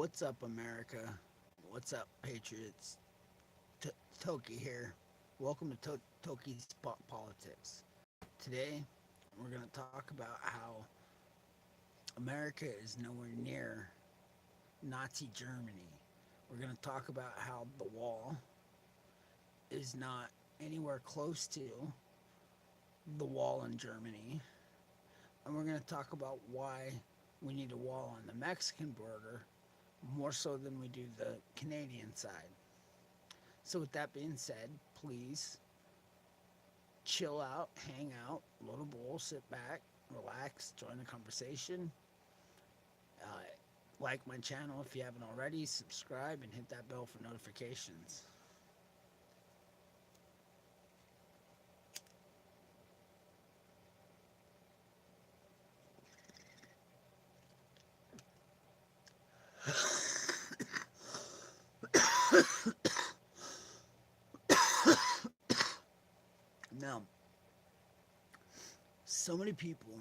What's up, America? What's up, Patriots? T- Toki here. Welcome to Toki's Politics. Today, we're going to talk about how America is nowhere near Nazi Germany. We're going to talk about how the wall is not anywhere close to the wall in Germany. And we're going to talk about why we need a wall on the Mexican border more so than we do the Canadian side. So, with that being said, please chill out, hang out, load a bowl, sit back, relax, join the conversation. Uh, like my channel if you haven't already, subscribe, and hit that bell for notifications. Now, so many people,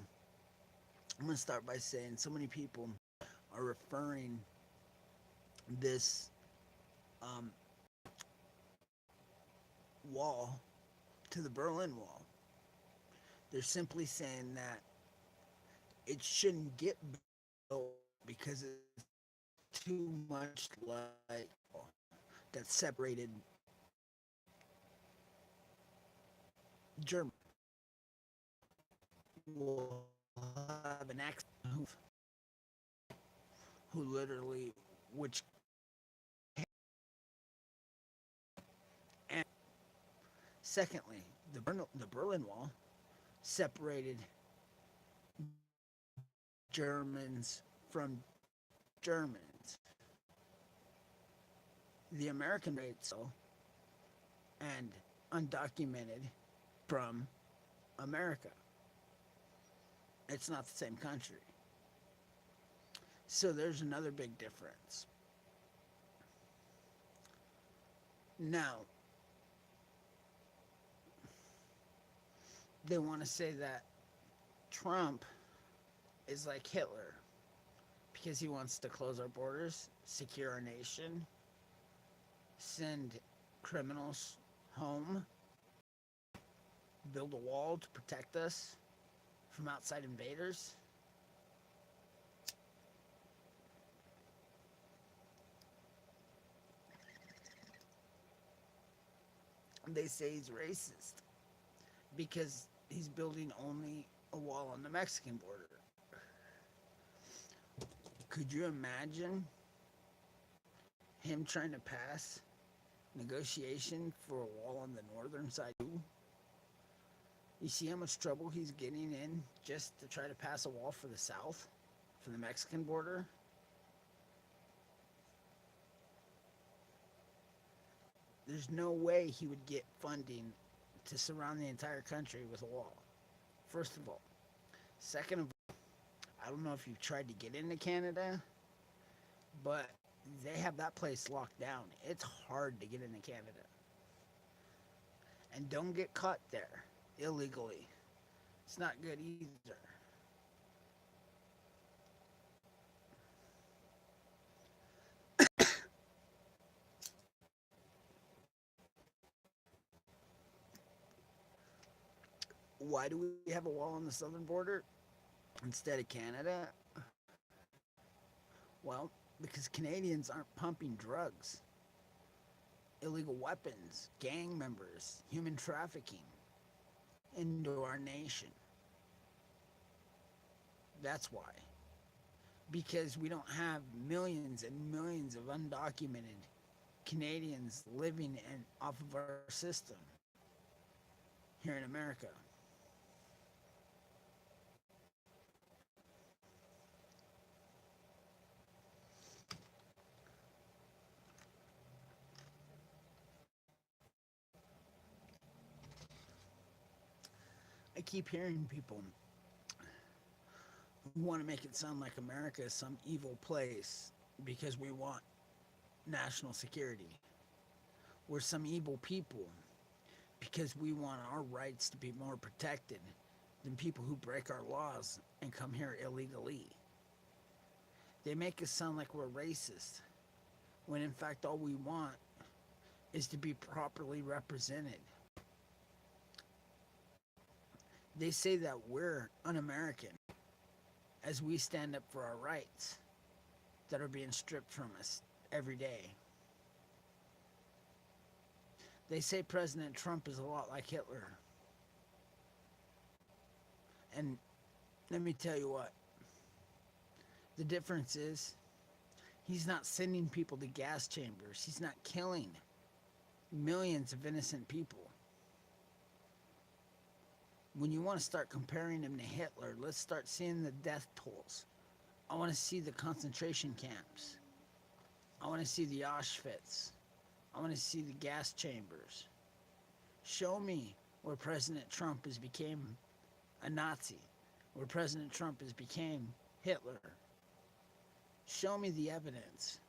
I'm going to start by saying so many people are referring this um, wall to the Berlin Wall. They're simply saying that it shouldn't get built because it's too much like that separated Germany. Will have an accent who literally, which, and secondly, the Berlin Wall separated Germans from Germans. The American rates and undocumented from America. It's not the same country. So there's another big difference. Now, they want to say that Trump is like Hitler because he wants to close our borders, secure our nation, send criminals home, build a wall to protect us from outside invaders. They say he's racist because he's building only a wall on the Mexican border. Could you imagine him trying to pass negotiation for a wall on the northern side? You see how much trouble he's getting in just to try to pass a wall for the south, for the Mexican border? There's no way he would get funding to surround the entire country with a wall. First of all. Second of all, I don't know if you've tried to get into Canada, but they have that place locked down. It's hard to get into Canada. And don't get caught there illegally. It's not good either. Why do we have a wall on the southern border instead of Canada? Well, because Canadians aren't pumping drugs, illegal weapons, gang members, human trafficking into our nation. That's why. Because we don't have millions and millions of undocumented Canadians living off of our system here in America. I keep hearing people who want to make it sound like America is some evil place because we want national security. We're some evil people because we want our rights to be more protected than people who break our laws and come here illegally. They make us sound like we're racist, when in fact all we want is to be properly represented. They say that we're un American as we stand up for our rights that are being stripped from us every day. They say President Trump is a lot like Hitler. And let me tell you what, the difference is he's not sending people to gas chambers, he's not killing millions of innocent people. When you want to start comparing him to Hitler, let's start seeing the death tolls. I want to see the concentration camps. I want to see the Auschwitz. I want to see the gas chambers. Show me where President Trump has became a Nazi, where President Trump has became Hitler. Show me the evidence.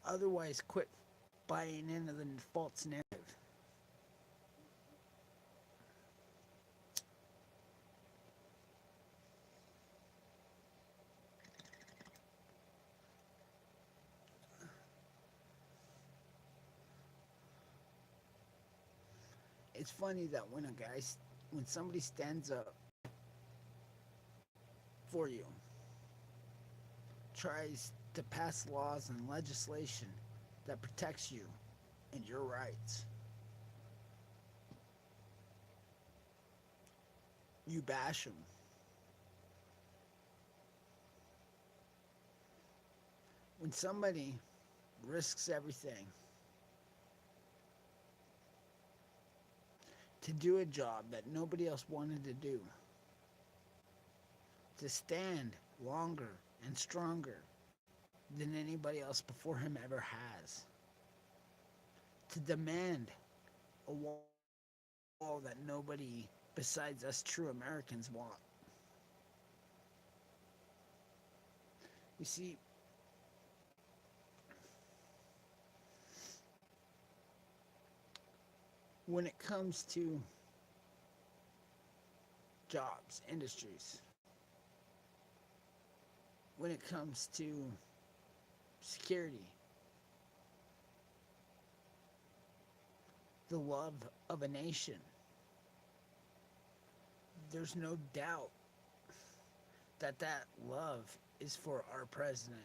Otherwise, quit buying into the false narrative. It's funny that when somebody stands up for you, tries to pass laws and legislation that protects you and your rights, you bash them. When somebody risks everything to do a job that nobody else wanted to do, to stand longer and stronger than anybody else before him ever has, to demand a wall that nobody besides us true Americans want. You see, when it comes to jobs, industries, when it comes to security, the love of a nation, there's no doubt that that love is for our president,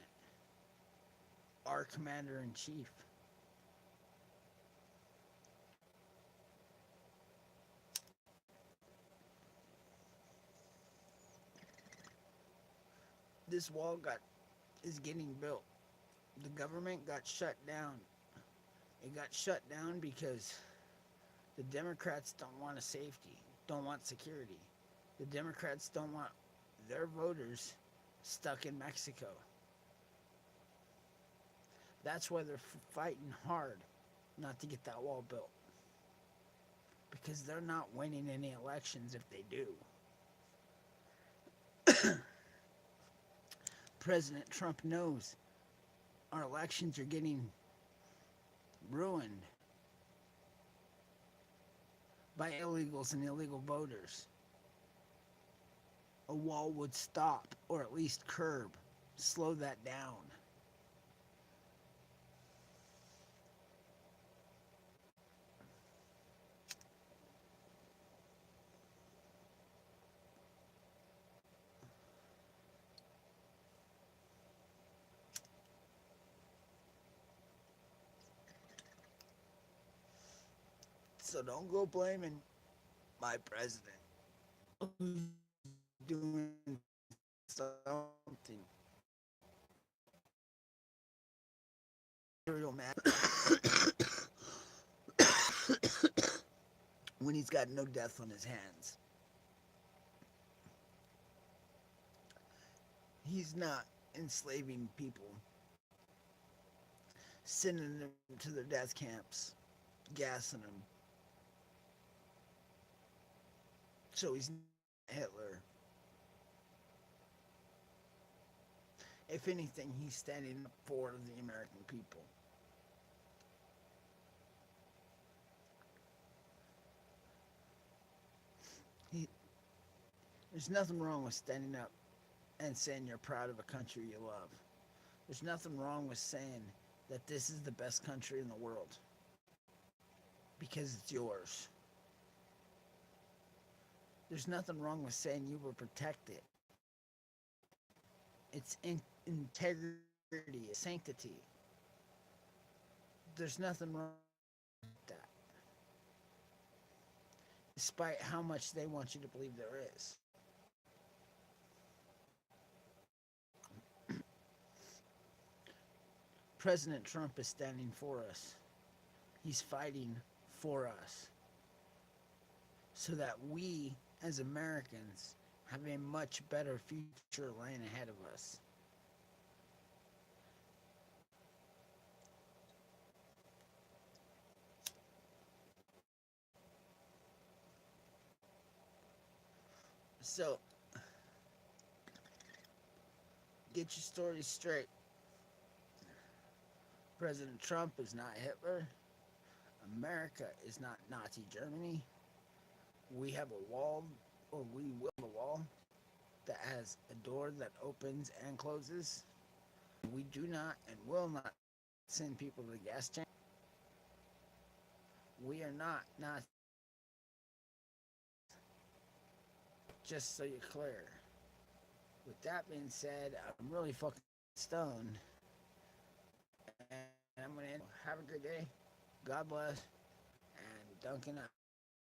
our commander in chief. This wall is getting built. The government got shut down. It got shut down because the Democrats don't want a safety, don't want security. The Democrats don't want their voters stuck in Mexico. That's why they're fighting hard not to get that wall built. Because they're not winning any elections if they do. President Trump knows our elections are getting ruined by illegals and illegal voters. A wall would stop, or at least curb, slow that down. So don't go blaming my president who's doing something real mad when he's got no death on his hands. He's not enslaving people, sending them to their death camps, gassing them. So he's not Hitler. If anything, he's standing up for the American people. He, there's nothing wrong with standing up and saying you're proud of a country you love. There's nothing wrong with saying that this is the best country in the world because it's yours. There's nothing wrong with saying you will protect it. It's integrity, it's sanctity. There's nothing wrong with that, despite how much they want you to believe there is. President Trump is standing for us. He's fighting for us so that we, as Americans, have a much better future lying ahead of us. So, get your story straight. President Trump is not Hitler. America is not Nazi Germany. We have a wall, or we will have a wall that has a door that opens and closes. We do not and will not send people to the gas chamber. We are not Nazis, just so you're clear. With that being said, I'm really fucking stoned. And I'm going to end. Have a good day. God bless. And Duncan out.